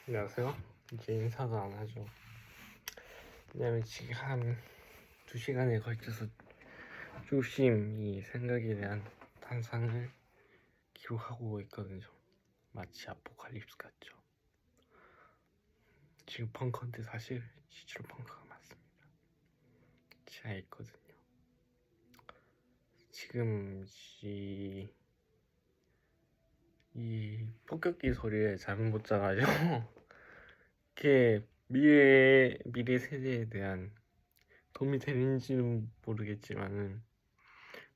안녕하세요. 이제 인사도 안 하죠. 왜냐면 지금 한 2시간에 걸쳐서 조심 이 생각에 대한 탄상을 기록하고 있거든요. 마치 아포칼립스 같죠. 지금 펑크인데 사실 실제로 펑크가 맞습니다. 지하에 있거든요. 지금 이 폭격기 소리에 잠을 못 자가지고 이렇게 미래 세대에 대한 도움이 되는지는 모르겠지만은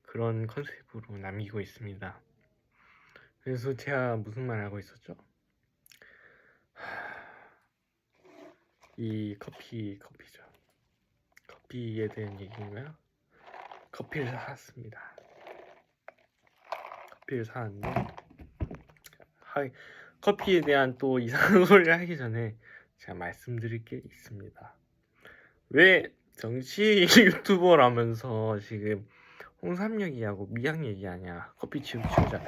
그런 컨셉으로 남기고 있습니다. 그래서 제가 무슨 말 하고 있었죠? 이 커피죠. 커피에 대한 얘기인가요? 커피를 사왔습니다. 커피를 사왔는데 커피에 대한 또 이상한 소리를 하기 전에 제가 말씀드릴 게 있습니다. 왜 정치 유튜버라면서 지금 홍삼 얘기하고 미약 얘기하냐, 커피 치우자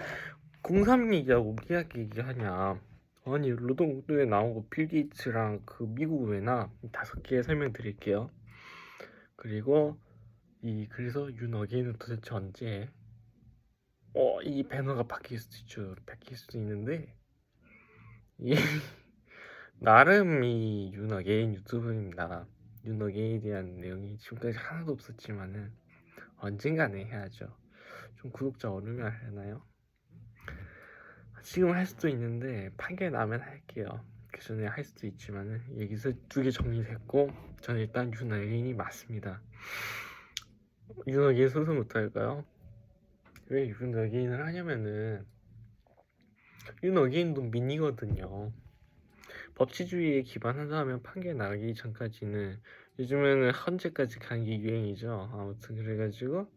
공삼 얘기하고 미약 얘기하냐. 아니 노동운동에 나오고 빌 게이츠랑 그 미국 외나 5개 설명드릴게요. 그리고 그래서 윤어게인은 도대체 언제 이 배너가 바뀔 수도 있는데 이 나름 이 윤어게인 유튜브입니다. 윤어게인에 대한 내용이 지금까지 하나도 없었지만은 언젠가는 해야죠. 좀 구독자 어르면 하나요? 지금 할 수도 있는데 판결 나면 할게요. 그 전에 할 수도 있지만은 여기서 2개 정리됐고 저는 일단 윤어게인이 맞습니다. 윤어게인 소송부터 할까요? 왜 윤어게인을 하냐면은 윤어게인도 민이거든요. 법치주의에 기반한다면 판결 나기 전까지는 요즘에는 헌재까지 가는 게 유행이죠. 아무튼 그래가지고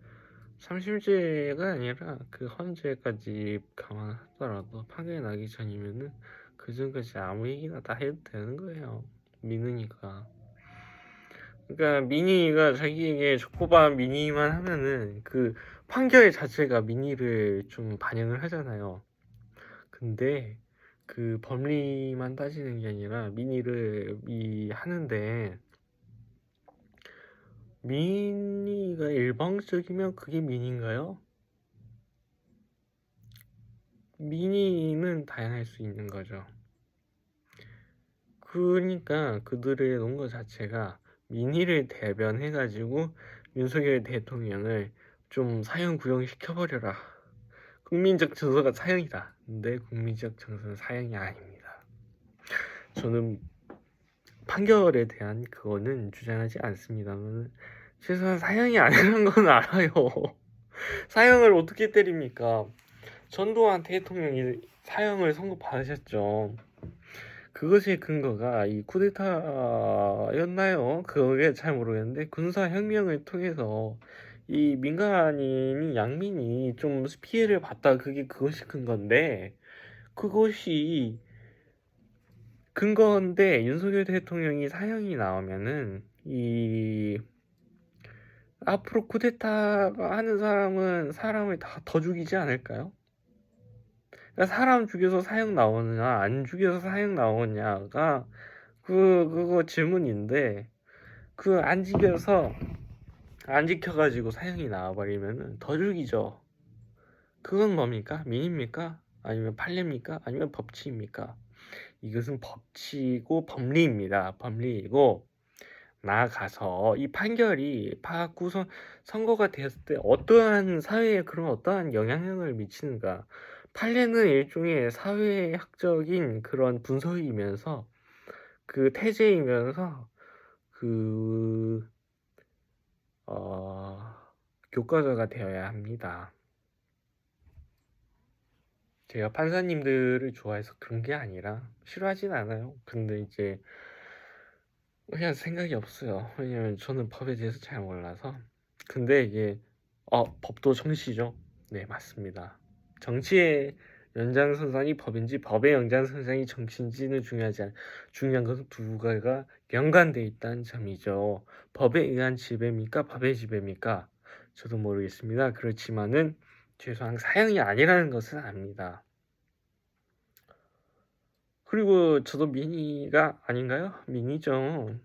3심제가 아니라 그 헌재까지 감안하더라도 판결 나기 전이면은 그 전까지 아무 얘기나 다 해도 되는 거예요. 민으니까. 그러니까 민의가 자기에게 족보반 민의만 하면은 그 판결 자체가 민의를 좀 반영을 하잖아요. 근데 그 법리만 따지는 게 아니라 민의를 하는데 민의가 일방적이면 그게 민의인가요? 민의는 다양할 수 있는 거죠. 그러니까 그들의 논거 자체가 민의를 대변해가지고 윤석열 대통령을 좀 사형 구형시켜버려라. 국민적 정서가 사형이다. 근데 국민적 정서는 사형이 아닙니다. 저는 판결에 대한 그거는 주장하지 않습니다만 최소한 사형이 아니라는 건 알아요. 사형을 어떻게 때립니까? 전두환 대통령이 사형을 선고받으셨죠. 그것의 근거가 이 쿠데타였나요? 그게 잘 모르겠는데 군사혁명을 통해서 이 민간인이 양민이 좀 피해를 봤다. 그것이 근건데 그것이 근거인데 윤석열 대통령이 사형이 나오면은 앞으로 쿠데타가 하는 사람은 사람을 다 더 죽이지 않을까요? 그러니까 사람 죽여서 사형 나오느냐 안 죽여서 사형 나오느냐가 그거 질문인데 그 안 지켜가지고 사형이 나와버리면은 더 죽이죠. 그건 뭡니까? 민입니까? 아니면 판례입니까? 아니면 법치입니까? 이것은 법치고 법리입니다. 법리이고 나아가서 이 판결이 파악구성 선고가 되었을 때 어떠한 사회에 그런 어떠한 영향력을 미치는가. 판례는 일종의 사회학적인 그런 분석이면서 그 태제이면서 그 교과서가 되어야 합니다. 제가 판사님들을 좋아해서 그런 게 아니라 싫어하진 않아요. 근데 이제 그냥 생각이 없어요. 왜냐면 저는 법에 대해서 잘 몰라서. 근데 이게 법도 정치죠. 네, 맞습니다. 정치의 연장선상이 법인지 법의 연장선상이 정치인지는 중요한 것은 두 가지가 연관돼 있다는 점이죠. 법에 의한 지배입니까? 법의 지배입니까? 저도 모르겠습니다. 그렇지만은 최소한 사형이 아니라는 것은 압니다. 그리고 저도 민의가 아닌가요? 민의죠.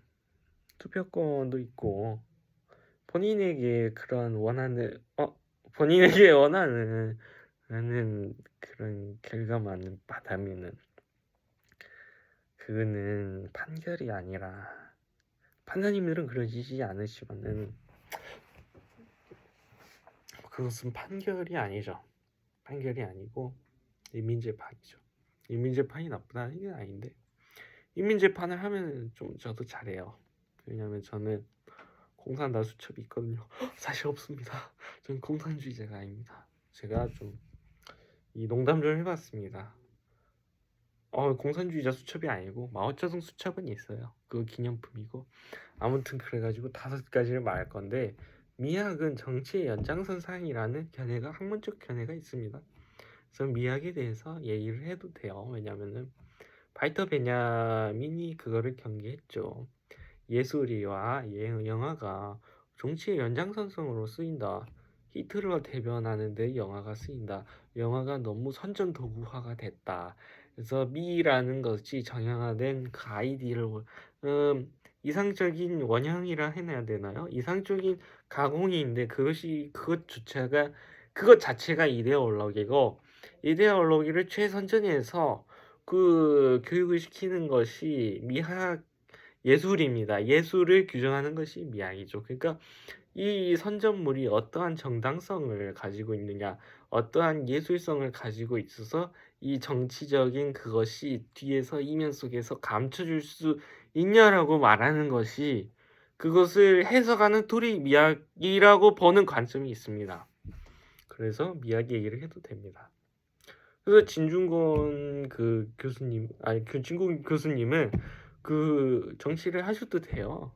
투표권도 있고 본인에게 그런 원하는 본인에게 원하는 그런 결과만을 받으면은 그거는 판결이 아니라 판사님들은 그러시지 않으시면은 그것은 판결이 아니죠. 판결이 아니고 인민재판이죠. 인민재판이 나쁘다는 게 아닌데 인민재판을 하면 좀 저도 잘해요. 왜냐면 저는 공산당 수첩이 있거든요. 사실 없습니다. 저는 공산주의자가 아닙니다. 제가 좀 이 농담 좀 해봤습니다. 공산주의자 수첩이 아니고 마오쩌둥 수첩은 있어요. 그거 기념품이고 아무튼 그래가지고 5가지를 말할 건데 미학은 정치의 연장선상이라는 견해가 학문적 견해가 있습니다. 그래서 미학에 대해서 얘기를 해도 돼요. 왜냐면은 발터 베냐민이 그거를 경계했죠. 예술이와 영화가 정치의 연장선상으로 쓰인다. 히틀러 대변하는데 영화가 쓰인다. 영화가 너무 선전도구화가 됐다. 그래서 미라는 것이 정형화된 그 아이디를 이상적인 원형이라 해내야 되나요? 이상적인 가공이인데 그것 자체가 이데올로기고 이데올로기를 최선전해서 그 교육을 시키는 것이 미학 예술입니다. 예술을 규정하는 것이 미학이죠. 그러니까 이 선전물이 어떠한 정당성을 가지고 있느냐, 어떠한 예술성을 가지고 있어서 이 정치적인 그것이 뒤에서 이면 속에서 감춰줄 수 있냐라고 말하는 것이 그것을 해석하는 툴이 미학이라고 보는 관점이 있습니다. 그래서 미학 얘기를 해도 됩니다. 그래서 진중권 그 교수님, 진중권 교수님은 그 정치를 하셔도 돼요.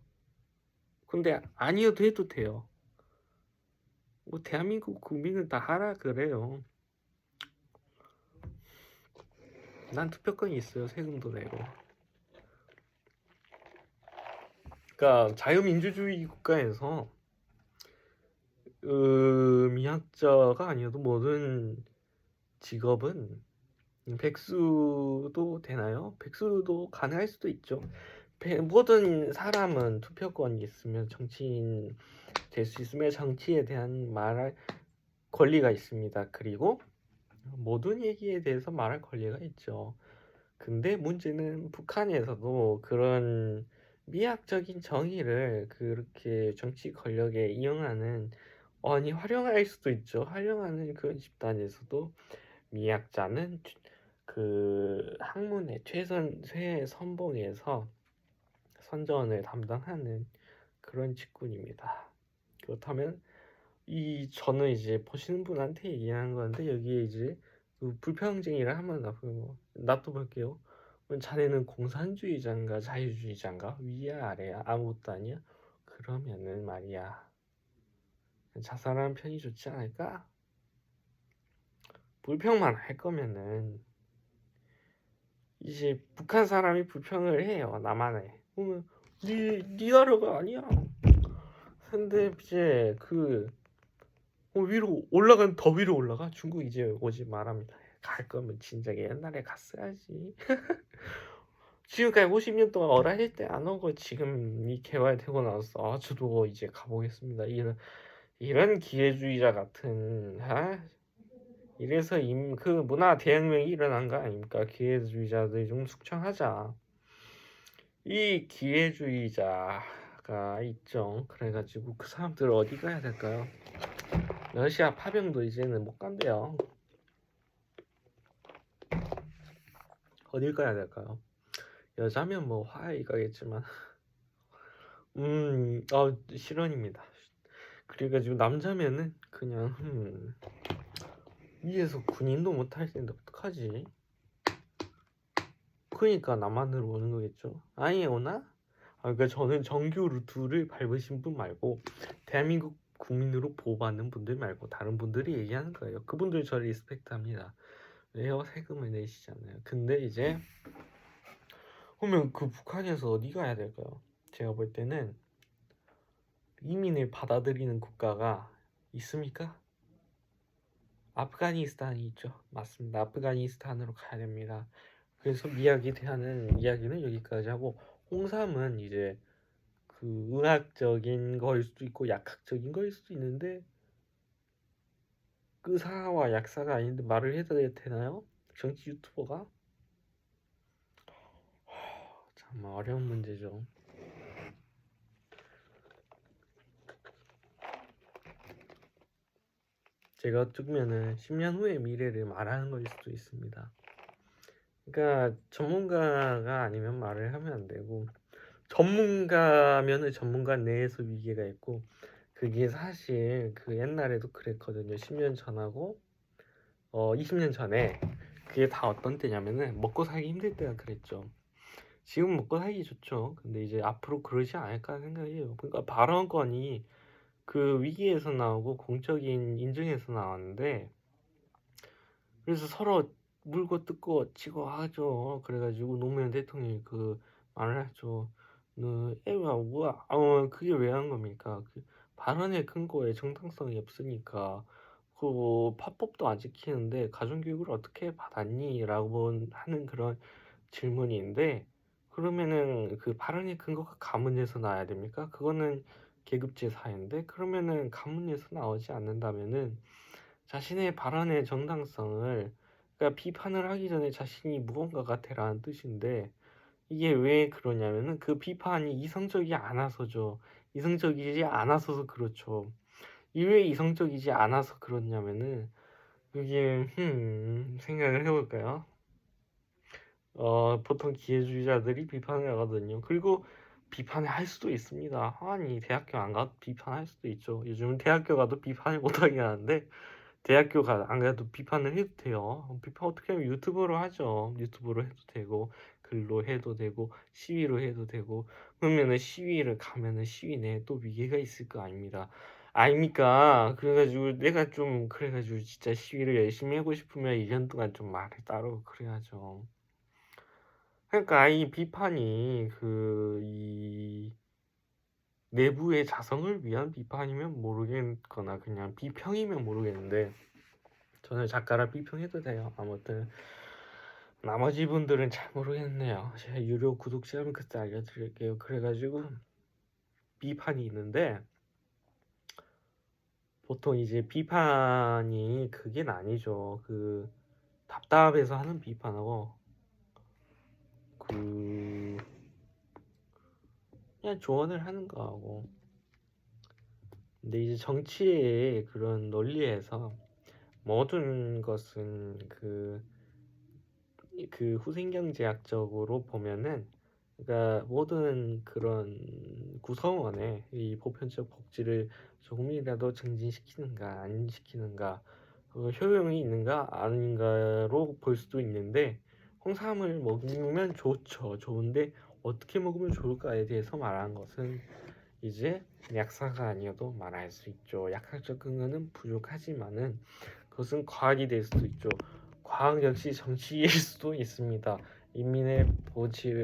근데 아니어도 해도 돼요. 뭐 대한민국 국민은 다 하라 그래요. 난 투표권이 있어요. 세금도 내고. 그러니까 자유민주주의 국가에서 미학자가 아니어도 모든 직업은 백수도 되나요? 백수도 가능할 수도 있죠. 모든 사람은 투표권이 있으면 정치인 될 수 있으면 정치에 대한 말할 권리가 있습니다. 그리고 모든 얘기에 대해서 말할 권리가 있죠. 근데 문제는 북한에서도 그런 미학적인 정의를 그렇게 정치 권력에 이용하는 활용할 수도 있죠. 활용하는 그런 집단에서도 미학자는 그 학문의 최선봉에서 선전을 담당하는 그런 직군입니다. 그렇다면 저는 이제 보시는 분한테 얘기하는 건데 여기에 이제 그 불평쟁이를 한번 놔둬볼게요. 자네는 공산주의자인가 자유주의자인가 위야 아래야 아무것도 아니야? 그러면은 말이야 자살하는 편이 좋지 않을까? 불평만 할 거면은 이제 북한 사람이 불평을 해요. 남한에. 그러면 네 나라가 아니야. 근데 이제 더 위로 올라가? 중국 이제 오지 말합니다. 갈 거면 진작에 옛날에 갔어야지. 지금까지 50년 동안 어라힐 때 안 오고 지금 이 개발되고 나서 저도 이제 가보겠습니다. 이런 기회주의자 같은 이래서 그 문화 대혁명이 일어난 거 아닙니까? 기회주의자들 좀 숙청하자. 이 기회주의자가 있죠. 그래가지고 그 사람들 어디 가야 될까요? 러시아 파병도 이제는 못 간대요. 어딜 가야 될까요? 여자면 뭐 화해 가겠지만 실언입니다. 그래가지고 남자면은 그냥 위에서 군인도 못할 텐데 어떡하지? 그러니까 남한으로 오는 거겠죠. 아니 오나? 그러니까 저는 정규 루트를 밟으신 분 말고 대한민국 국민으로 보호받는 분들 말고 다른 분들이 얘기하는 거예요. 그분들 저를 리스펙트합니다. 왜요? 세금을 내시잖아요. 근데 이제 그러면 그 북한에서 어디 가야 될까요? 제가 볼 때는 이민을 받아들이는 국가가 있습니까? 아프가니스탄이 있죠. 맞습니다. 아프가니스탄으로 가야 됩니다. 그래서 미학에 대한 이야기는 여기까지 하고, 홍삼은 이제 그 의학적인 거일 수도 있고 약학적인 거일 수도 있는데, 의사와 약사가 아닌데 말을 해도 되나요? 정치 유튜버가? 참 어려운 문제죠. 제가 어쩌면은 10년 후의 미래를 말하는 거일 수도 있습니다. 그러니까 전문가가 아니면 말을 하면 안 되고, 전문가면은 전문가 내에서 위계가 있고, 그게 사실 그 옛날에도 그랬거든요. 10년 전하고 20년 전에 그게 다 어떤 때냐면은 먹고 살기 힘들 때가 그랬죠. 지금 먹고 살기 좋죠. 근데 이제 앞으로 그러지 않을까 생각해요. 그러니까 발언권이 그 위기에서 나오고 공적인 인증에서 나왔는데, 그래서 서로 물고 뜯고 치고 하죠. 그래가지고 노무현 대통령이 그 말을 하죠. 너 애가 뭐야? 그게 왜 한 겁니까? 그 발언의 근거에 정당성이 없으니까 그 파법도 안 지키는데 가정교육을 어떻게 받았니? 라고 하는 그런 질문인데, 그러면은 그 발언의 근거가 가문에서 나와야 됩니까? 그거는 계급제 사회인데, 그러면은 가문에서 나오지 않는다면은 자신의 발언의 정당성을, 그러니까 비판을 하기 전에 자신이 무언가가 되라는 뜻인데, 이게 왜 그러냐면은 그 비판이 이성적이 않아서죠. 이성적이지 않아서서 그렇죠. 왜 이성적이지 않아서 그렇냐면은, 그게 생각을 해볼까요? 보통 기회주의자들이 비판을 하거든요. 그리고 비판을 할 수도 있습니다. 아니, 대학교 안 가도 비판할 수도 있죠. 요즘은 대학교 가도 비판을 못하게 하는데, 대학교 안 가도 비판을 해도 돼요. 비판 어떻게 하면 유튜브로 하죠. 유튜브로 해도 되고, 글로 해도 되고, 시위로 해도 되고. 그러면은 시위를 가면은 시위 내에 또 위계가 있을 거 아닙니다. 아닙니까? 그래가지고 내가 좀 그래가지고 진짜 시위를 열심히 하고 싶으면 1년 동안 좀 말을 따르고 그래야죠. 그러니까 이 비판이 이 내부의 자성을 위한 비판이면 모르겠거나 그냥 비평이면 모르겠는데, 저는 작가라 비평해도 돼요. 아무튼 나머지 분들은 잘 모르겠네요. 제가 유료 구독자면 그때 알려드릴게요. 그래가지고 비판이 있는데, 보통 이제 비판이 그게 아니죠. 그 답답해서 하는 비판하고, 그 그냥 조언을 하는 거하고. 근데 이제 정치의 그런 논리에서 모든 것은 그 후생경제학적으로 보면은, 그러니까 모든 그런 구성원의 이 보편적 복지를 조금이라도 증진시키는가 안 시키는가, 효용이 있는가 아닌가로 볼 수도 있는데, 홍삼을 먹으면 좋죠. 좋은데 어떻게 먹으면 좋을까에 대해서 말하는 것은 이제 약사가 아니어도 말할 수 있죠. 약학적 근거는 부족하지만은 그것은 과학이 될 수도 있죠. 과학 역시 정치일 수도 있습니다. 인민의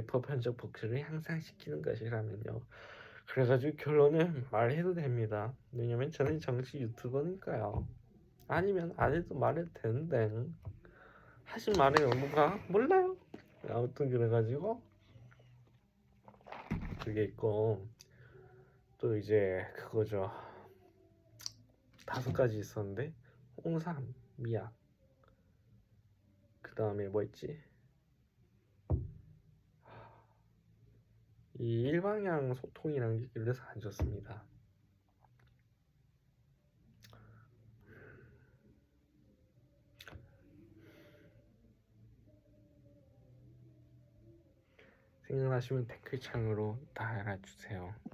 보편적 복지를 향상시키는 것이라면요. 그래가지고 결론은 말해도 됩니다. 왜냐면 저는 정치 유튜버니까요. 아니면 안 해도 말해도 되는데, 하지 말아요. 누가? 몰라요. 아무튼 그래가지고 그게 있고, 또 이제 그거죠. 5가지 있었는데, 홍삼, 미약, 그 다음에 뭐 있지? 이 일방향 소통이라는 게 그래서 안 좋습니다. 생각나시면 댓글창으로 달아주세요.